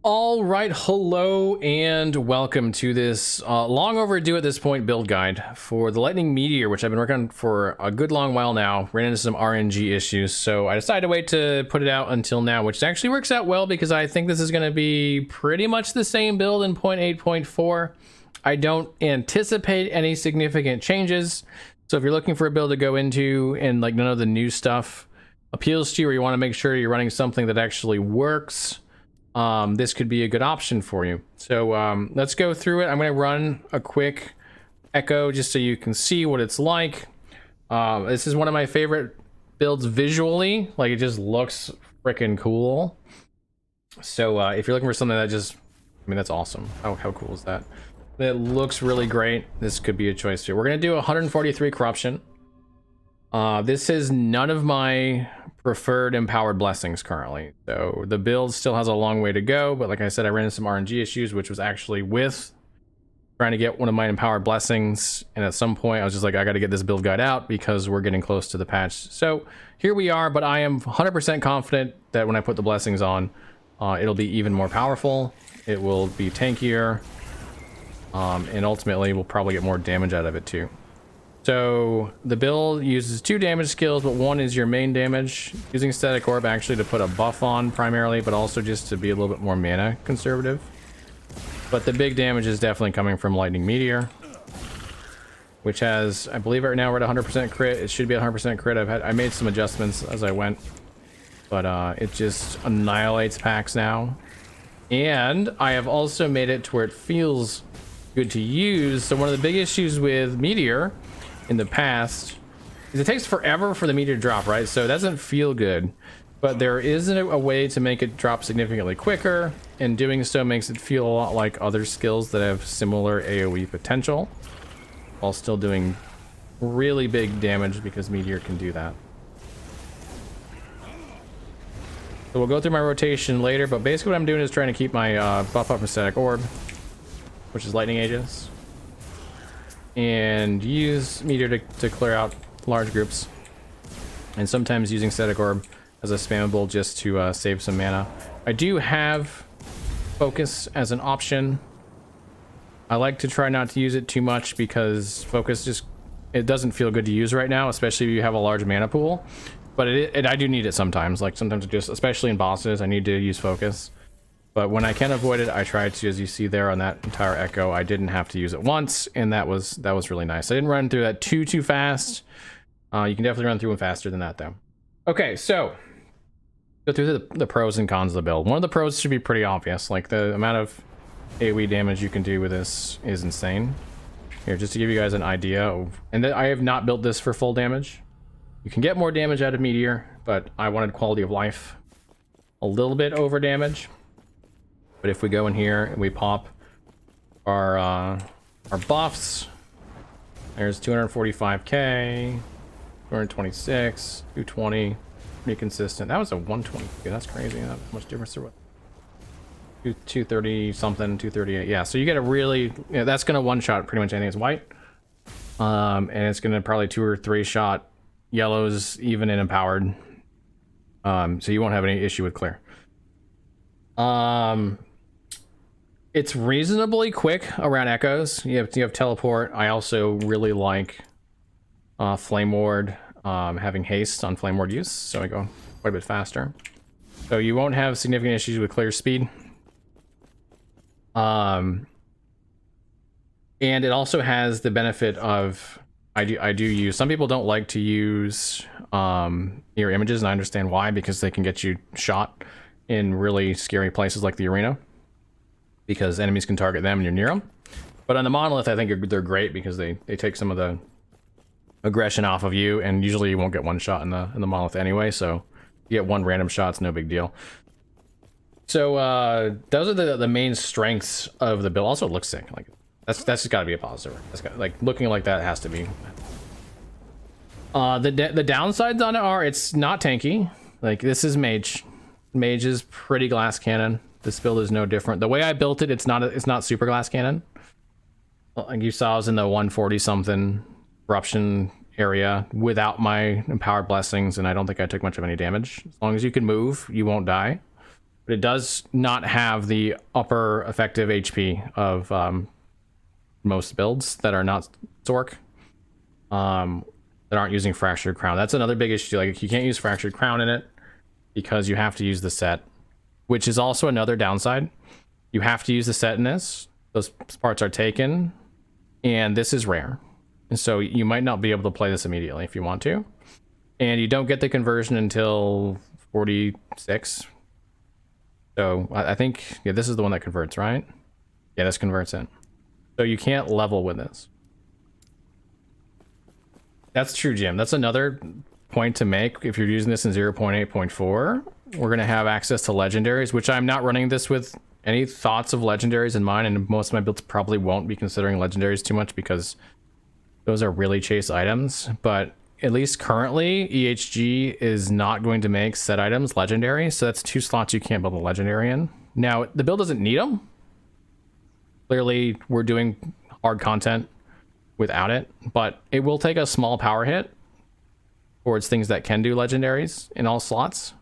All right, hello and welcome to this long overdue at this point build guide for the Lightning Meteor, which I've been working on for a good long while now. Ran into some RNG issues, so I decided to wait to put it out until now, which actually works out well because I think this is going to be pretty much the same build in 0.8.4. I don't anticipate any significant changes, so if you're looking for a build to go into and like none of the new stuff appeals to you, or you want to make sure you're running something that actually works, this could be a good option for you. So let's go through it. I'm going to run a quick echo just so you can see what it's like. This is one of my favorite builds visually. Like, it just looks freaking cool. So if you're looking for something that just, I mean, that's awesome. How cool is that? It looks really great. This could be a choice too. We're going to do 143 corruption. This is none of my preferred empowered blessings currently, so the build still has a long way to go, but like I said, I ran into some RNG issues, which was actually with trying to get one of my empowered blessings, and at some point I was just like, I got to get this build guide out because we're getting close to the patch. So here we are, but I am 100% confident that when I put the blessings on, it'll be even more powerful, it will be tankier, and ultimately we'll probably get more damage out of it too. So the build uses 2 damage skills, but one is your main damage, using static orb actually to put a buff on primarily, but also just to be a little bit more mana conservative. But the big damage is definitely coming from Lightning Meteor, which has, I believe right now we're at 100% crit. It should be 100% crit. I made some adjustments as I went, but it just annihilates packs now. And I have also made it to where it feels good to use. So one of the big issues with Meteor in the past is it takes forever for the meteor to drop, right? So it doesn't feel good, but there is a way to make it drop significantly quicker, and doing so makes it feel a lot like other skills that have similar AoE potential while still doing really big damage, because Meteor can do that. So we'll go through my rotation later, but basically what I'm doing is trying to keep my buff up from static orb, which is lightning agents, and use Meteor to clear out large groups, and sometimes using static orb as a spammable just to save some mana. I do have focus as an option. I like to try not to use it too much because focus just, it doesn't feel good to use right now, especially if you have a large mana pool, but I do need it sometimes. Like sometimes it just, especially in bosses, I need to use focus. But when I can avoid it, I try to, as you see there on that entire echo, I didn't have to use it once, and that was really nice. I didn't run through that too fast. You can definitely run through them faster than that though. Okay, so go through the pros and cons of the build. One of the pros should be pretty obvious. Like, the amount of AoE damage you can do with this is insane. Here, just to give you guys an idea of, and I have not built this for full damage. You can get more damage out of Meteor, but I wanted quality of life a little bit over damage. But if we go in here and we pop our buffs, there's 245k, 226, 220, pretty consistent. That was a 120. That's crazy. Not much difference there. 230 something, 238. Yeah, so you get a really, that's gonna one shot pretty much anything that's white, and it's gonna probably 2 or 3 shot yellows even in empowered. So you won't have any issue with clear. It's reasonably quick around echoes. You have teleport. I also really like flame ward, having haste on flame ward use, so I go quite a bit faster. So you won't have significant issues with clear speed. And it also has the benefit of, I do use, some people don't like to use mirror images, and I understand why, because they can get you shot in really scary places like the arena, because enemies can target them and you're near them. But on the monolith, I think they're great because they take some of the aggression off of you, and usually you won't get one shot in the monolith anyway, so you get one random shot, it's no big deal. So those are the main strengths of the build. Also, it looks sick. Like, that's just got to be a positive. That's got, like, looking like that has to be. The downsides on it are it's not tanky. Like, this is mage. Mage is pretty glass cannon. This build is no different. The way I built it, it's not super glass cannon. Like you saw, I was in the 140 something corruption area without my empowered blessings, and I don't think I took much of any damage. As long as you can move, you won't die. but it does not have the upper effective HP of most builds that are not Zork, that aren't using Fractured Crown. That's another big issue. Like, you can't use Fractured Crown in it because you have to use the set, which is also another downside. You have to use the set in this. Those parts are taken, and this is rare. And so you might not be able to play this immediately if you want to. And you don't get the conversion until 46. So I think, yeah, this is the one that converts, right? Yeah, this converts in. So you can't level with this. That's true, Jim. That's another point to make. If you're using this in 0.8.4, we're going to have access to legendaries, which I'm not running this with any thoughts of legendaries in mind, and most of my builds probably won't be considering legendaries too much because those are really chase items. But at least currently, EHG is not going to make set items legendary, so that's 2 slots you can't build a legendary in. Now, the build doesn't need them. Clearly, we're doing hard content without it, but it will take a small power hit towards things that can do legendaries in all slots.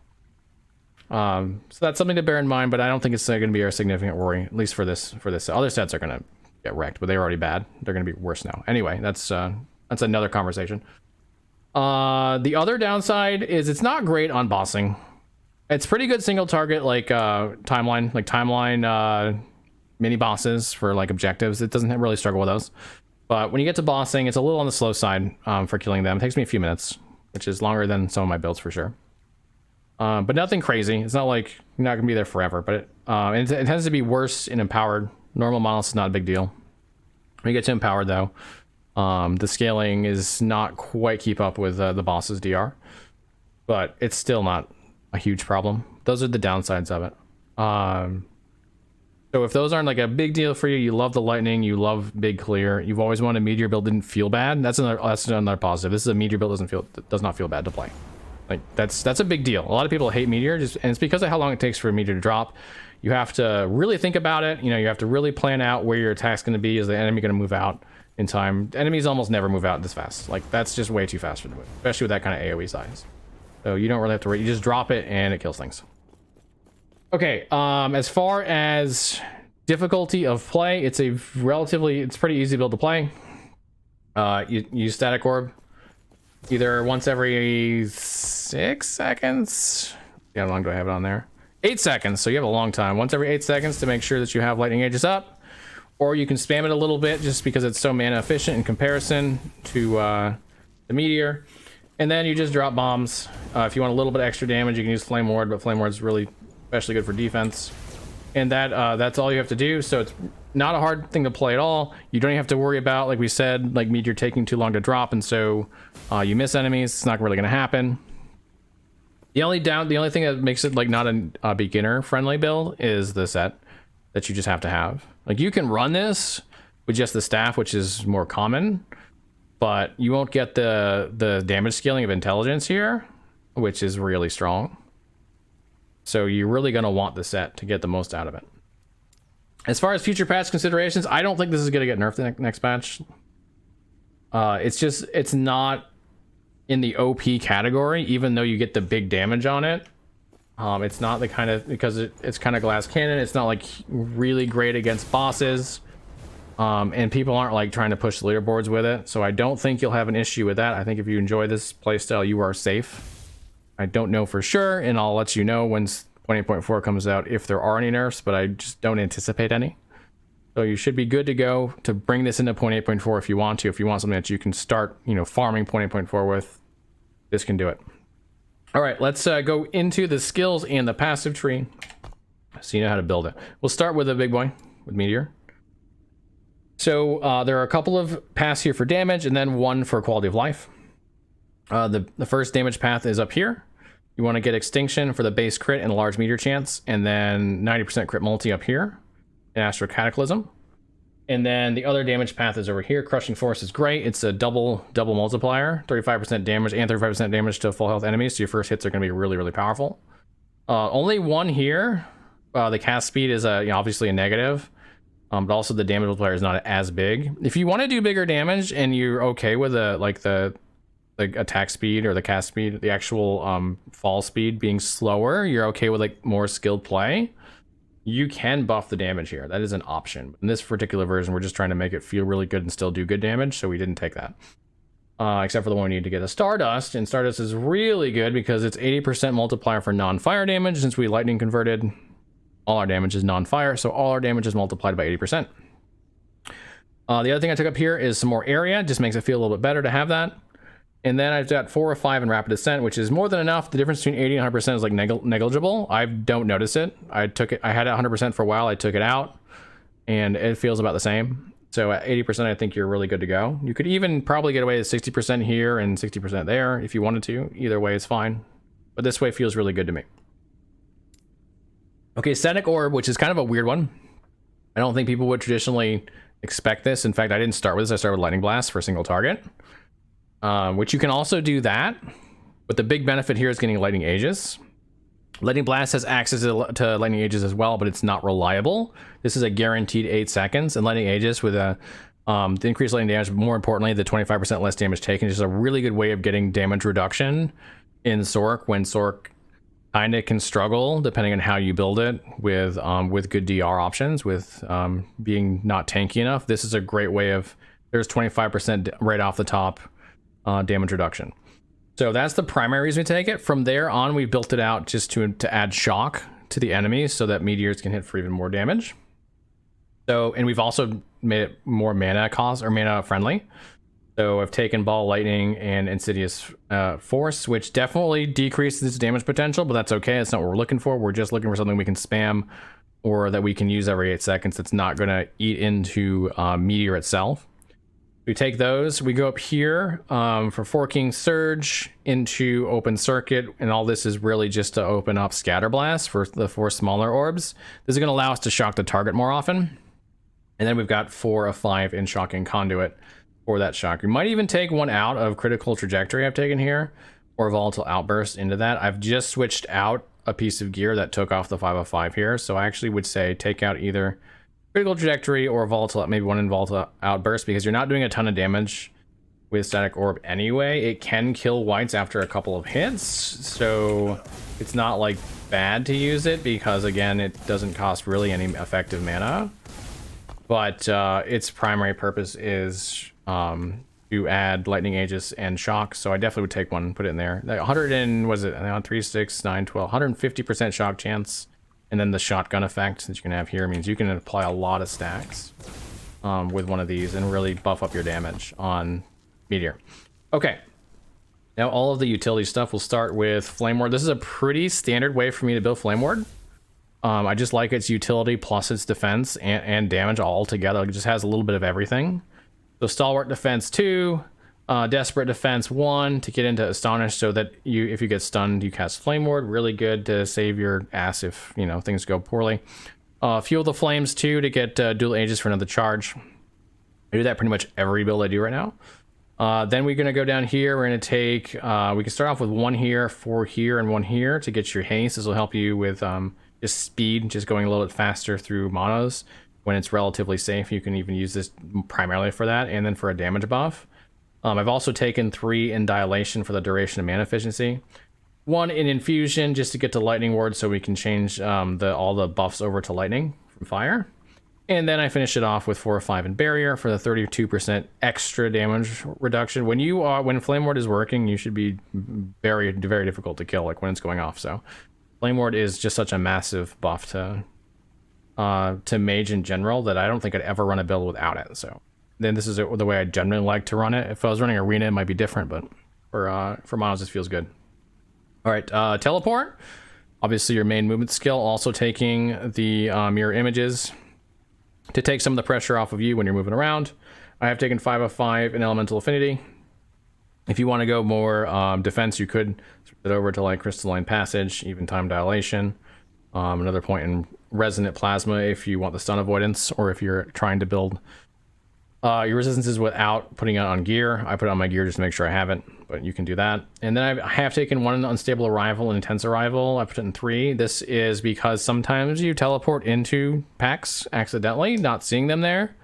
So that's something to bear in mind, but I don't think it's going to be a significant worry, at least for this. Other sets are going to get wrecked, but they're already bad. They're going to be worse now. Anyway, that's another conversation. The other downside is it's not great on bossing. It's pretty good single target, like timeline mini bosses for like objectives. It doesn't really struggle with those. But when you get to bossing, it's a little on the slow side for killing them. It takes me a few minutes, which is longer than some of my builds for sure. But nothing crazy. It's not like you're not gonna be there forever, but it tends to be worse in empowered. Normal models is not a big deal. When you get to empowered though, the scaling is not quite keep up with the boss's DR, but it's still not a huge problem. Those are the downsides of it. So if those aren't like a big deal for you, you love the lightning, you love big clear, you've always wanted a meteor build, didn't feel bad. That's another positive. This is a meteor build does not feel bad to play. Like that's a big deal. A lot of people hate meteor, and it's because of how long it takes for a meteor to drop. You have to really think about it. You know, you have to really plan out where your attack's going to be. Is the enemy going to move out in time? Enemies almost never move out this fast. Like that's just way too fast for them, especially with that kind of AoE size. So you don't really have to worry. You just drop it and it kills things. Okay, as far as difficulty of play, it's pretty easy build to play. You use static orb either once every 6 seconds. Yeah, how long do I have it on there? 8 seconds, so you have a long time. Once every 8 seconds to make sure that you have lightning edges up, or you can spam it a little bit just because it's so mana efficient in comparison to the meteor. And then you just drop bombs. If you want a little bit extra damage, you can use flame ward, but flame ward is really especially good for defense. And that's all you have to do. So it's not a hard thing to play at all. You don't even have to worry about, like we said, like meteor taking too long to drop, and so you miss enemies. It's not really going to happen. The only thing that makes it like not a beginner friendly build is the set that you just have to have. Like you can run this with just the staff, which is more common, but you won't get the damage scaling of intelligence here, which is really strong. So you're really going to want the set to get the most out of it. As far as future patch considerations, I don't think this is going to get nerfed the next patch. It's not in the OP category, even though you get the big damage on it. It's not the kind of, because it's kind of glass cannon. It's not like really great against bosses. And people aren't like trying to push the leaderboards with it. So I don't think you'll have an issue with that. I think if you enjoy this playstyle, you are safe. I don't know for sure, and I'll let you know when 20.4 comes out if there are any nerfs, but I just don't anticipate any. So you should be good to go to bring this into 0.8.4 if you want to. If you want something that you can start, farming 0.8.4 with, this can do it. All right, let's go into the skills and the passive tree so you know how to build it. We'll start with a big boy, with Meteor. So there are a couple of paths here for damage and then one for quality of life. The first damage path is up here. You want to get extinction for the base crit and a large meteor chance, and then 90% crit multi up here in Astral Cataclysm. And then the other damage path is over here. Crushing Force is great. It's a double multiplier, 35% damage and 35% damage to full health enemies. So your first hits are going to be really, really powerful. Only one here. The cast speed is obviously a negative, but also the damage multiplier is not as big. If you want to do bigger damage and you're okay with the the attack speed or the cast speed, the actual fall speed being slower, you're okay with like more skilled play, you can buff the damage here. That is an option. In this particular version, we're just trying to make it feel really good and still do good damage, so we didn't take that. Except for the one we need to get a Stardust, and Stardust is really good because it's 80% multiplier for non-fire damage. Since we lightning converted, all our damage is non-fire, so all our damage is multiplied by 80%. The other thing I took up here is some more area. Just makes it feel a little bit better to have that. And then I've got 4 or 5 in rapid descent, which is more than enough. The difference between 80 and 100% is like negligible. I don't notice it. I had it 100% for a while. I took it out, and it feels about the same. So at 80%, I think you're really good to go. You could even probably get away with 60% here and 60% there if you wanted to. Either way is fine. But this way feels really good to me. Okay, Static Orb, which is kind of a weird one. I don't think people would traditionally expect this. In fact, I didn't start with this. I started with Lightning Blast for a single target. Which you can also do that, but the big benefit here is getting Lightning Aegis. Lightning Blast has access to Lightning Aegis as well, but it's not reliable. This is a guaranteed 8 seconds, and Lightning Aegis with the increased lightning damage, but more importantly, the 25% less damage taken, is just a really good way of getting damage reduction in Sork when Sork kind of can struggle, depending on how you build it, with good DR options, with being not tanky enough. This is a great way of, there's 25% right off the top damage reduction. So that's the primary reason we take it. From there on, we built it out just to add shock to the enemies so that meteors can hit for even more damage. So, and we've also made it more mana cost or mana friendly. So I've taken Ball Lightning and Insidious Force, which definitely decreases its damage potential, but that's okay. That's not what we're looking for. We're just looking for something we can spam or that we can use every 8 seconds that's not going to eat into Meteor itself. We take those, we go up here for Forking Surge into Open Circuit, and all this is really just to open up Scatter Blast for the 4 smaller orbs. This is going to allow us to shock the target more often. And then we've got 4 of 5 in Shocking Conduit for that shock. We might even take one out of Critical Trajectory I've taken here, or Volatile Outburst into that. I've just switched out a piece of gear that took off the 5 of 5 here, so I actually would say take out either Critical Trajectory or Volatile, maybe one in Volatile Outburst, because you're not doing a ton of damage with Static Orb anyway. It can kill whites after a couple of hits, so it's not like bad to use it because again, it doesn't cost really any effective mana. But its primary purpose is to add Lightning Aegis and Shock, so I definitely would take one, put it in there. 100 and was it 3, 6, 9, 12, 150% shock chance. And then the shotgun effect that you can have here means you can apply a lot of stacks with one of these and really buff up your damage on Meteor. Okay, now all of the utility stuff. We'll start with Flame Ward. This is a pretty standard way for me to build Flame Ward. I just like its utility plus its defense and damage all together. It just has a little bit of everything. So Stalwart Defense 2, Desperate Defense 1 to get into Astonish, so that if you get stunned, you cast Flame Ward. Really good to save your ass if things go poorly. Fuel the Flames 2 to get Dual Aegis for another charge. I do that pretty much every build I do right now. Then we're going to go down here. We're going to take, we can start off with 1 here, 4 here, and 1 here to get your haste. This will help you with just speed, just going a little bit faster through monos when it's relatively safe. You can even use this primarily for that, and then for a damage buff. I've also taken 3 in Dilation for the duration of mana efficiency. 1 in Infusion just to get to Lightning Ward so we can change all the buffs over to Lightning from Fire. And then I finish it off with 4 or 5 in Barrier for the 32% extra damage reduction. When Flame Ward is working, you should be very, very difficult to kill, like when it's going off. So Flame Ward is just such a massive buff to Mage in general that I don't think I'd ever run a build without it. So then this is the way I generally like to run it. If I was running Arena, it might be different, but for monos, this feels good. All right, Teleport. Obviously, your main movement skill. Also taking the Mirror Images to take some of the pressure off of you when you're moving around. I have taken 5 of 5 in Elemental Affinity. If you want to go more defense, you could switch it over to like Crystalline Passage, even Time Dilation. Another point in Resonant Plasma if you want the stun avoidance, or if you're trying to build your resistances without putting it on gear. I put it on my gear just to make sure I have it, but you can do that. And then I have taken 1 Unstable Arrival and Intense Arrival. I put it in 3. This is because sometimes you teleport into packs accidentally, not seeing them there.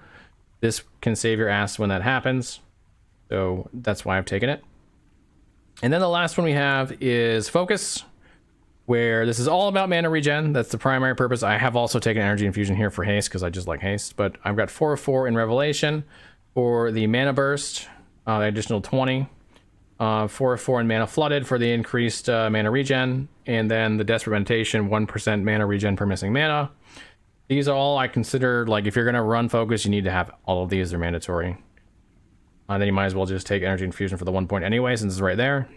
This can save your ass when that happens. So that's why I've taken it. And then the last one we have is Focus, where this is all about mana regen. That's the primary purpose. I have also taken energy infusion here for haste because I just like haste, but I've got 4 of 4 in Revelation for the mana burst, the additional 20, 4 of 4 in mana flooded for the increased mana regen, and then the desperate meditation, 1% mana regen per missing mana. These are all I consider, like, if you're going to run Focus, you need to have all of these. They're mandatory. Then you might as well just take energy infusion for the 1 point anyway, since it's right there.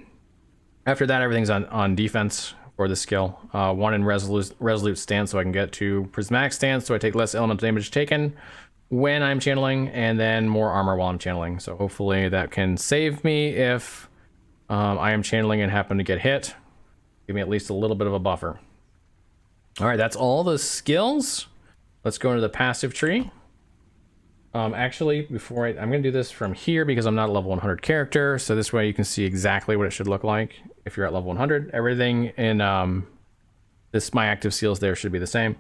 After that, everything's on defense for the skill. 1 in resolute stance, so I can get to prismatic stance, so I take less elemental damage taken when I'm channeling, and then more armor while I'm channeling. So hopefully that can save me if I am channeling and happen to get hit. Give me at least a little bit of a buffer. All right, that's all the skills. Let's go into the passive tree. Actually, before I'm going to do this from here because I'm not a level 100 character, so this way you can see exactly what it should look like if you're at level 100. Everything in my active seals there should be the same.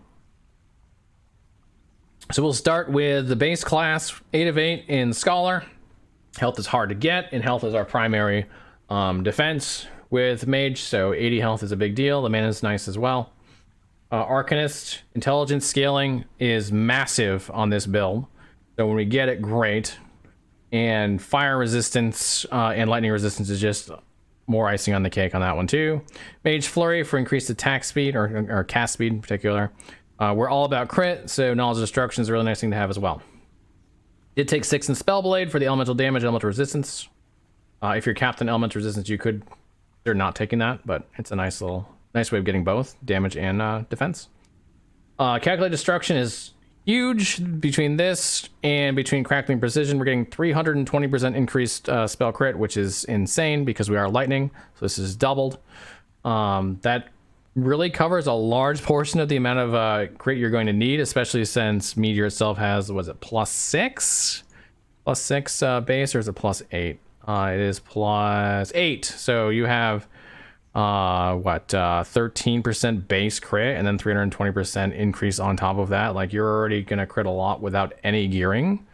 So we'll start with the base class, 8 of 8 in Scholar. Health is hard to get, and health is our primary defense with Mage, so 80 health is a big deal. The mana is nice as well. Arcanist, intelligence scaling is massive on this build. So when we get it, great. And fire resistance and lightning resistance is just more icing on the cake on that one too. Mage Flurry for increased attack speed or cast speed in particular. We're all about crit, so Knowledge of Destruction is a really nice thing to have as well. Did take 6 in Spellblade for the elemental damage, elemental resistance. If you're Captain Elemental Resistance, they're not taking that, but it's a nice way of getting both damage and defense. Calculated Destruction is huge. Between this and between Crackling Precision, we're getting 320% increased spell crit, which is insane because we are lightning, so this is doubled. That really covers a large portion of the amount of crit you're going to need, especially since Meteor itself has, was it +6? +6 base, or is it +8? It is +8, so you have 13% base crit and then 320% increase on top of that. Like, you're already gonna crit a lot without any gearing,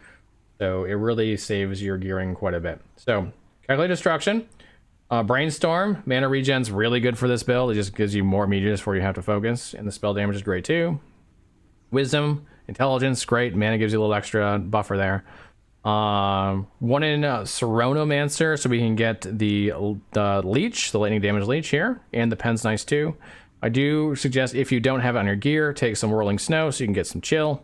so it really saves your gearing quite a bit. So Calculated Destruction, Brainstorm, mana regen's really good for this build. It just gives you more meteors before you have to focus, and the spell damage is great too. Wisdom, Intelligence, great. Mana gives you a little extra buffer there. 1 in Seronomancer, so we can get the leech, the lightning damage leech here, and the pen's nice too. I do suggest, if you don't have it on your gear, take some Whirling Snow so you can get some chill.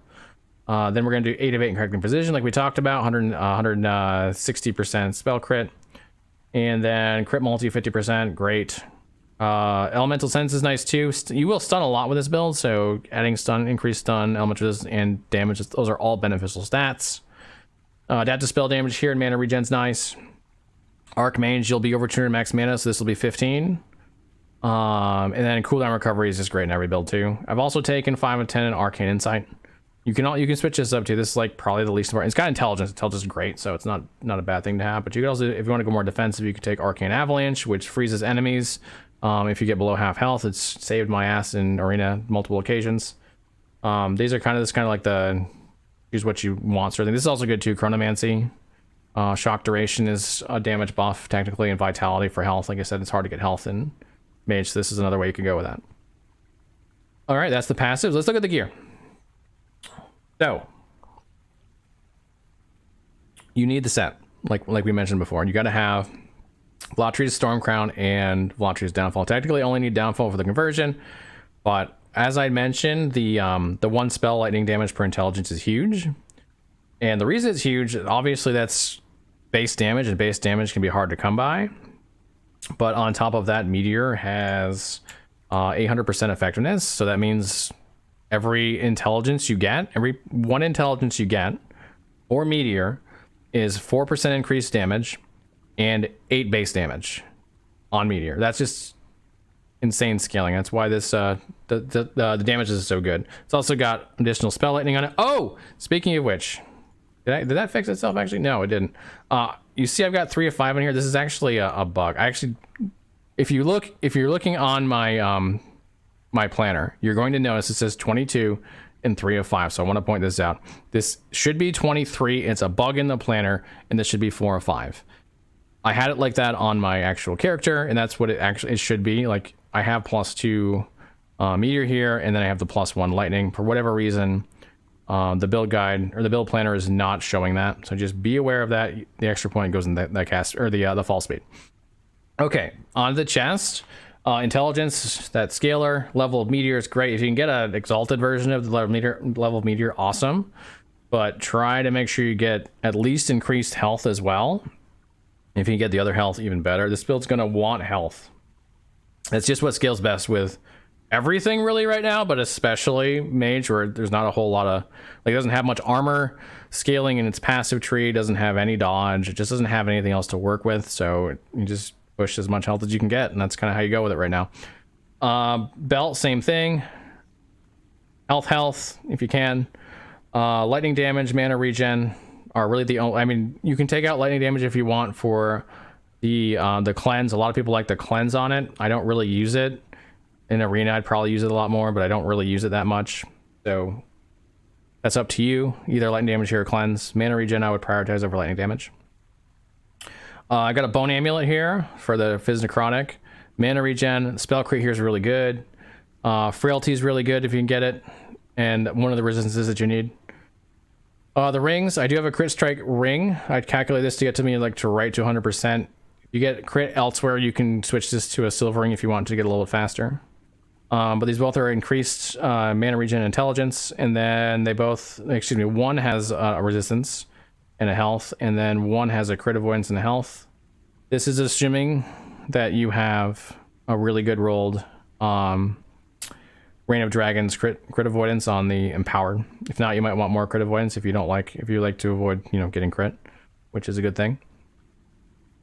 Then we're going to do 8 of 8 in Correcting Precision, like we talked about, 160% spell crit, and then crit multi 50%, great. Elemental Sense is nice too. You will stun a lot with this build, so adding stun, increased stun, elemental resistance, and damage, those are all beneficial stats. Adaptive spell damage here and mana regen's nice. Archmage, you'll be over 200 max mana, so this will be 15. And then cooldown recovery is just great in every build too. I've also taken 5 of 10 in Arcane Insight. You can switch this up too. This is like probably the least important. It's got intelligence. Intelligence is great, so it's not a bad thing to have. But you can also, if you want to go more defensive, you can take Arcane Avalanche, which freezes enemies. If you get below half health, it's saved my ass in arena multiple occasions. These are kind of like the use what you want sort of thing. This is also good too. Chronomancy, shock duration is a damage buff technically, and vitality for health. Like I said, it's hard to get health in Mage, so this is another way you could go with that. All right, that's the passives. Let's look at the gear. So you need the set, like we mentioned before. You got to have Vlatri's Storm Crown and Vlatri's Downfall. Technically, only need Downfall for the conversion, but as I mentioned, the 1 spell lightning damage per intelligence is huge, and the reason it's huge, obviously, that's base damage, and base damage can be hard to come by. But on top of that, Meteor has 800% effectiveness, so that means every intelligence you get, every 1 intelligence you get, or Meteor, is 4% increased damage and 8 base damage on Meteor. That's just insane scaling. That's why this the damage is so good. It's also got additional spell lightning on it. Oh, speaking of which, did that fix itself actually? No, it didn't. You see I've got 3 of 5 in here. This is actually a bug. I actually, if you're looking on my my planner, you're going to notice it says 22 and 3 of 5. So I want to point this out. This should be 23. It's a bug in the planner, and this should be 4 of 5. I had it like that on my actual character, and that's what it should be. Like, I have +2 meteor here, and then I have the +1 lightning. For whatever reason, the build guide or the build planner is not showing that, so just be aware of that. The extra point goes in that cast, or the fall speed. Okay, on the chest. Intelligence, that scalar level of meteor is great. If you can get an exalted version of the level of meteor, awesome. But try to make sure you get at least increased health as well. If you can get the other health, even better. This build's going to want health. That's just what scales best with everything really right now, but especially mage, where there's not a whole lot of, like, it doesn't have much armor scaling in its passive tree, doesn't have any dodge, it just doesn't have anything else to work with, so you just push as much health as you can get, and that's kind of how you go with it right now. Belt, same thing. Health, if you can. Lightning damage, mana regen are really the only, I mean, you can take out lightning damage if you want for the cleanse. A lot of people like the cleanse on it. I don't really use it. In arena, I'd probably use it a lot more, but I don't really use it that much. So that's up to you. Either lightning damage here or cleanse. Mana regen, I would prioritize over lightning damage. I got a bone amulet here for the Fizz Necrotic. Mana regen, spell crit here is really good. Frailty is really good if you can get it. And one of the resistances that you need. The rings, I do have a crit strike ring. I'd calculate this to get to me like to right to 100%. If you get crit elsewhere, you can switch this to a silver ring if you want to get a little bit faster. But these both are increased mana regen and intelligence. And then they both, excuse me, one has a resistance and a health, and then one has a crit avoidance and a health. This is assuming that you have a really good rolled Reign of Dragons crit avoidance on the empowered. If not, you might want more crit avoidance if you like to avoid, you know, getting crit, which is a good thing.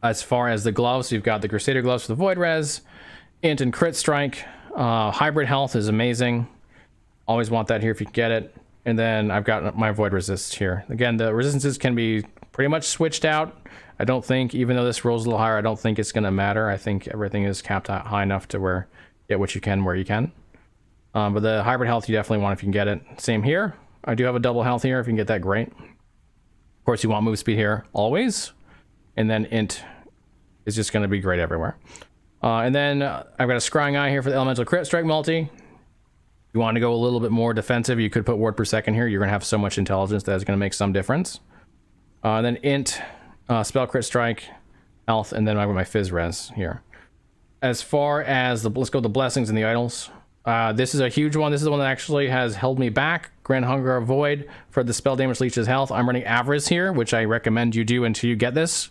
As far as the gloves, you've got the Crusader gloves for the void res, int and crit strike. Hybrid health is amazing. Always want that here if you can get it. And then I've got my void resist here. Again, the resistances can be pretty much switched out. I don't think, even though this rolls a little higher, I don't think it's going to matter. I think everything is capped out high enough to where get what you can where you can. But the hybrid health you definitely want if you can get it. Same here. I do have a double health here. If you can get that, great. Of course, you want move speed here always. And then int is just going to be great everywhere. And then I've got a scrying eye here for the elemental crit strike multi. If you want to go a little bit more defensive, you could put ward per second here. You're going to have so much intelligence that it's going to make some difference. And then int, spell crit strike, health, and then I've got my fizz res here. As far as let's go with the blessings and the idols. This is a huge one. This is the one that actually has held me back. Grand Hunger of Void for the spell damage leeches health. I'm running Avarice here, which I recommend you do until you get this,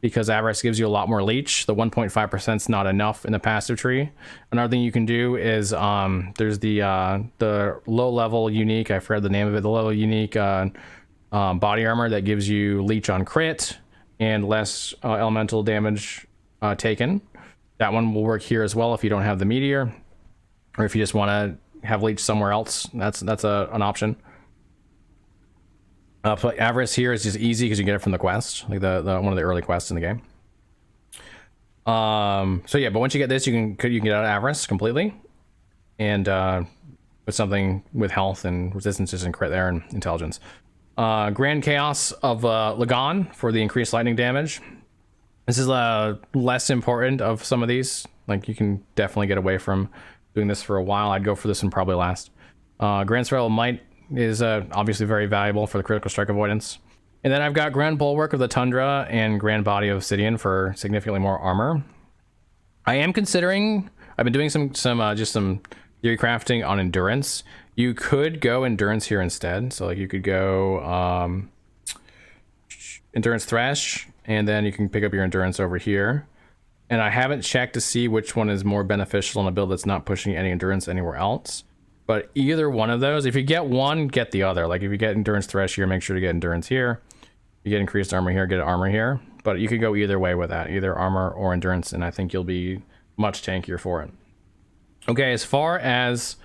because Avarice gives you a lot more leech. The 1.5% is not enough in the passive tree. Another thing you can do is there's the low level unique, I forgot the name of it, the low unique body armor that gives you leech on crit and less elemental damage taken. That one will work here as well if you don't have the meteor, or if you just want to have leech somewhere else. That's an option. So Avarice here is just easy because you get it from the quest, like the one of the early quests in the game. So yeah, but once you get this, you can get out of Avarice completely, and put something with health and resistances and crit there and intelligence. Grand Chaos of Lagan for the increased lightning damage. This is less important of some of these. Like, you can definitely get away from doing this for a while. I'd go for this one probably last. Grand Spiral Might is obviously very valuable for the critical strike avoidance. And then I've got Grand Bulwark of the Tundra and Grand Body of Obsidian for significantly more armor. I am considering, I've been doing some theory crafting on endurance. You could go endurance here instead. So like you could go endurance thresh, and then you can pick up your endurance over here. And I haven't checked to see which one is more beneficial in a build that's not pushing any endurance anywhere else. But either one of those, if you get one, get the other. Like if you get endurance thresh here, make sure to get endurance here. You get increased armor here, get armor here. But you could go either way with that, either armor or endurance, and I think you'll be much tankier for it. Okay, as far as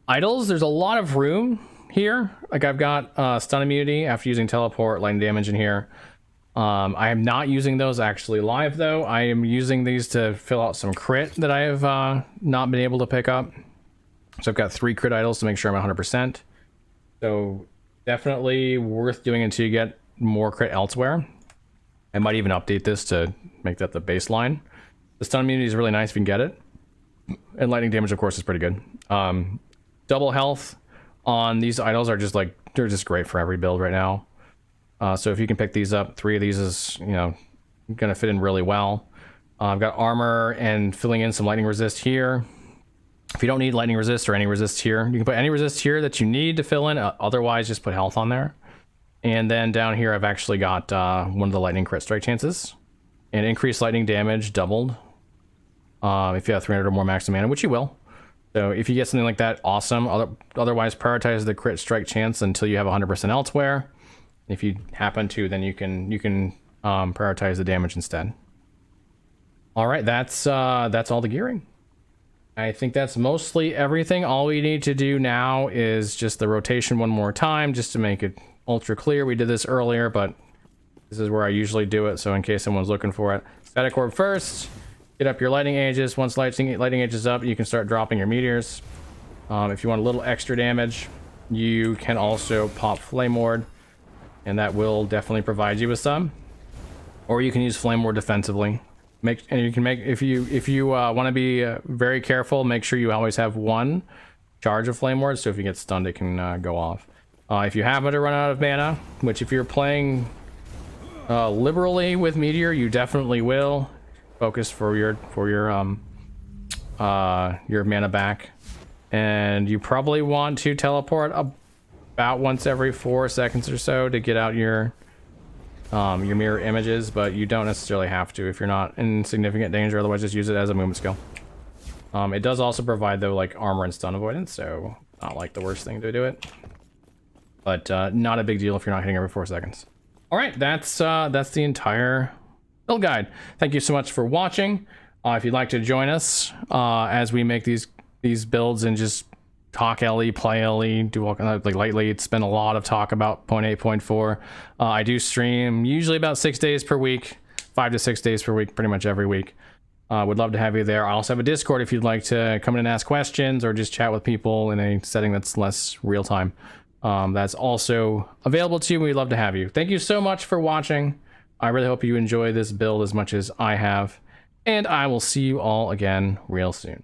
idols, there's a lot of room here. Like I've got stun immunity after using teleport, lightning damage in here. I am not using those actually live though. I am using these to fill out some crit that I have not been able to pick up. So I've got 3 crit idols to make sure I'm 100%. So definitely worth doing until you get more crit elsewhere. I might even update this to make that the baseline. The stun immunity is really nice if you can get it. And lightning damage, of course, is pretty good. Double health on these idols are just like, they're just great for every build right now. So if you can pick these up, 3 of these is, you know, gonna fit in really well. I've got armor and filling in some lightning resist here. If you don't need lightning resist or any resist here, you can put any resist here that you need to fill in. Otherwise, just put health on there. And then down here, I've actually got one of the lightning crit strike chances. And increased lightning damage doubled. If you have 300 or more maximum mana, which you will. So if you get something like that, awesome. Otherwise, prioritize the crit strike chance until you have 100% elsewhere. If you happen to, then you can prioritize the damage instead. All right, that's all the gearing. I think that's mostly everything. All we need to do now is just the rotation one more time, just to make it ultra clear. We did this earlier, but this is where I usually do it, so in case someone's looking for it. Static orb first. Get up your lightning ages. Once lightning age is up, you can start dropping your meteors. If you want a little extra damage, you can also pop Flame Ward, and that will definitely provide you with some. Or you can use Flame Ward defensively. If you want to be very careful, make sure you always have 1 charge of Flame Ward, so if you get stunned, it can go off. If you happen to run out of mana, which if you're playing liberally with Meteor, you definitely will. Focus for your mana back, and you probably want to teleport about once every 4 seconds or so to get out your mirror images, but you don't necessarily have to if you're not in significant danger. Otherwise, just use it as a movement skill. It does also provide though like armor and stun avoidance, so not like the worst thing to do it, but not a big deal if you're not hitting every 4 seconds. All right, that's the entire build guide. Thank you so much for watching. If you'd like to join us as we make these builds and just talk LE, play LE, do all kind of like lately it's been a lot of talk about 0.8, 0.4. I do stream usually about 6 days per week, 5 to 6 days per week, pretty much every week. Would love to have you there. I also have a Discord if you'd like to come in and ask questions or just chat with people in a setting that's less real time. That's also available to you. We'd love to have you. Thank you so much for watching. I really hope you enjoy this build as much as I have, and I will see you all again real soon.